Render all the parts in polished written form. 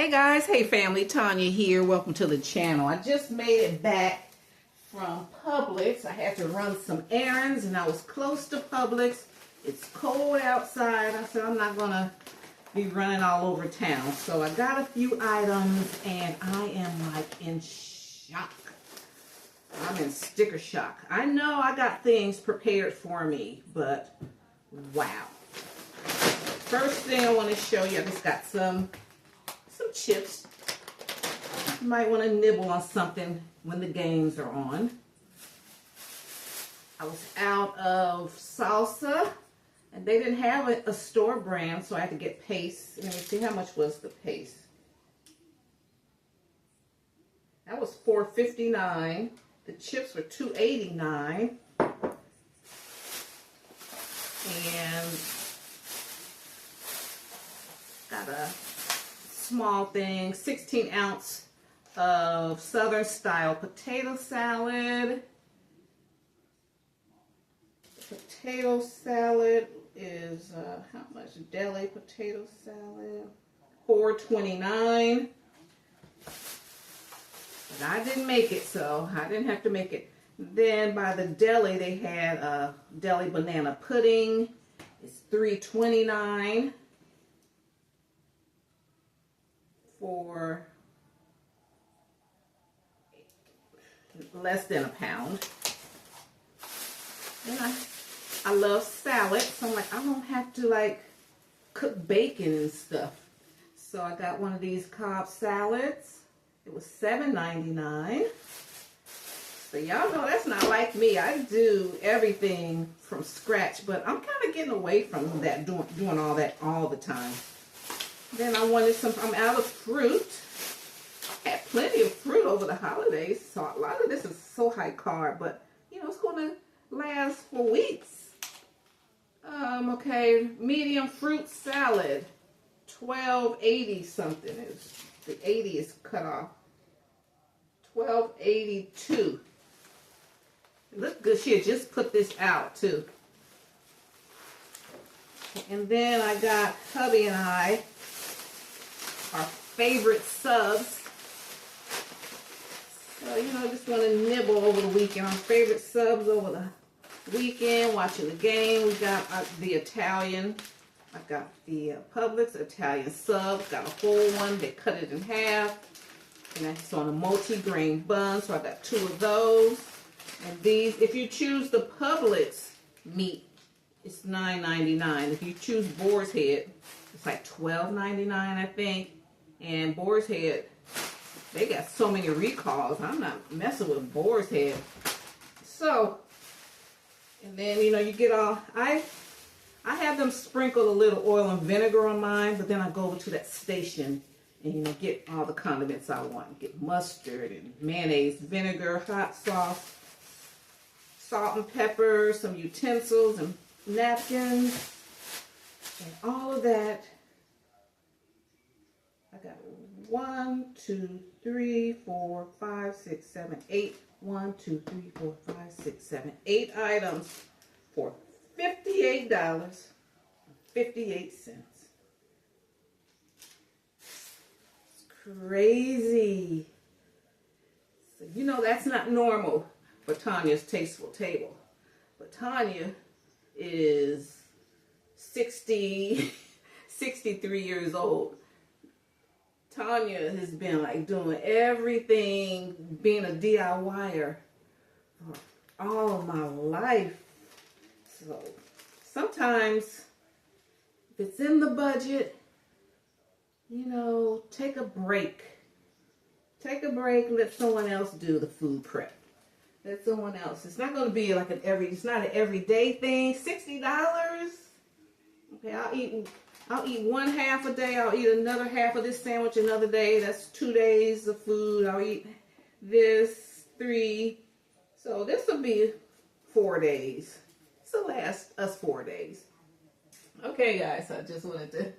Hey guys, hey family, Tanya here. Welcome to the channel. I just made it back from Publix. I had to run some errands and I was close to Publix. It's cold outside. I said I'm not gonna be running all over town. So I got a few items and I am like in shock. I'm in sticker shock. I know I got things prepared for me, but wow. First thing I want to show you, I just got some chips. You might want to nibble on something when the games are on. I was out of salsa and they didn't have a store brand, so I had to get paste. Let me see, how much was the paste? That was $4.59. The chips were $2.89. And got a small thing, 16 ounce of Southern style potato salad. Potato salad is how much? Deli potato salad, $4.29. But I didn't make it, so I didn't have to make it. Then by the deli, they had a deli banana pudding. It's $3.29 for less than a pound. And I love salad, so I'm like, I don't have to like cook bacon and stuff. So I got one of these Cobb salads. It was $7.99. So y'all know that's not like me. I do everything from scratch, but I'm kind of getting away from that, doing all that all the time. Then I wanted some, I'm out of fruit. I had plenty of fruit over the holidays, so a lot of this is so high carb, but you know, it's going to last for weeks. Okay, medium fruit salad, $12.80 something. The 80 is cut off. $12.82. Look good. She had just put this out too. And then I got hubby and I our favorite subs. So, you know, just want to nibble over the weekend. Our favorite subs over the weekend, watching the game. We got the Italian. I got the Publix Italian sub. Got a whole one. They cut it in half. And that's on a multi-grain bun. So I got two of those. And these, if you choose the Publix meat, it's $9.99. If you choose Boar's Head, it's like $12.99, I think. And Boar's Head, they got so many recalls. I'm not messing with Boar's Head. So, and then, you know, you get all, I have them sprinkle a little oil and vinegar on mine, but then I go over to that station and, you know, get all the condiments I want. Get mustard and mayonnaise, vinegar, hot sauce, salt and pepper, some utensils and napkins, and all of that. I got 1, 2, 3, 4, 5, 6, 7, 8. 1, 2, 3, 4, 5, 6, 7, 8 items for $58.58. It's crazy. So, you know, that's not normal for Tanya's Tasteful Table. But Tanya is 63 years old. Tanya has been like doing everything, being a DIYer for all of my life. So sometimes if it's in the budget, you know, take a break. Take a break, let someone else do the food prep. Let someone else. It's not going to be like it's not an everyday thing. $60. Okay, I'll eat one half a day. I'll eat another half of this sandwich another day. That's 2 days of food. I'll eat this 3. So this will be 4 days. This will last us 4 days. Okay, guys. I just wanted to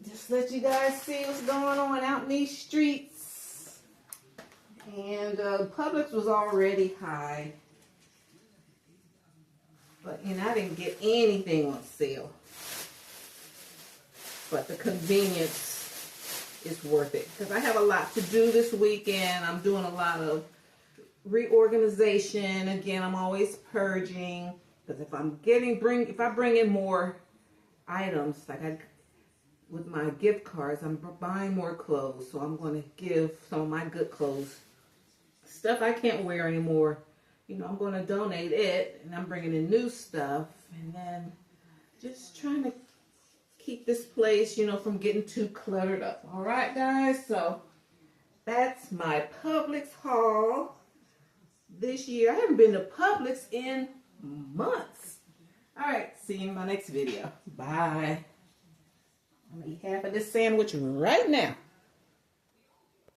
just let you guys see what's going on out in these streets. And Publix was already high. But, you know, I didn't get anything on sale. But the convenience it's worth it. Because I have a lot to do this weekend. I'm doing a lot of reorganization. Again, I'm always purging. Because if I bring in more items, with my gift cards, I'm buying more clothes. So I'm going to give some of my good clothes, stuff I can't wear anymore. You know, I'm going to donate it, and I'm bringing in new stuff, and then just trying to keep this place, you know, from getting too cluttered up. All right, guys, so that's my Publix haul this year. I haven't been to Publix in months. All right, see you in my next video. Bye. I'm gonna eat half of this sandwich right now.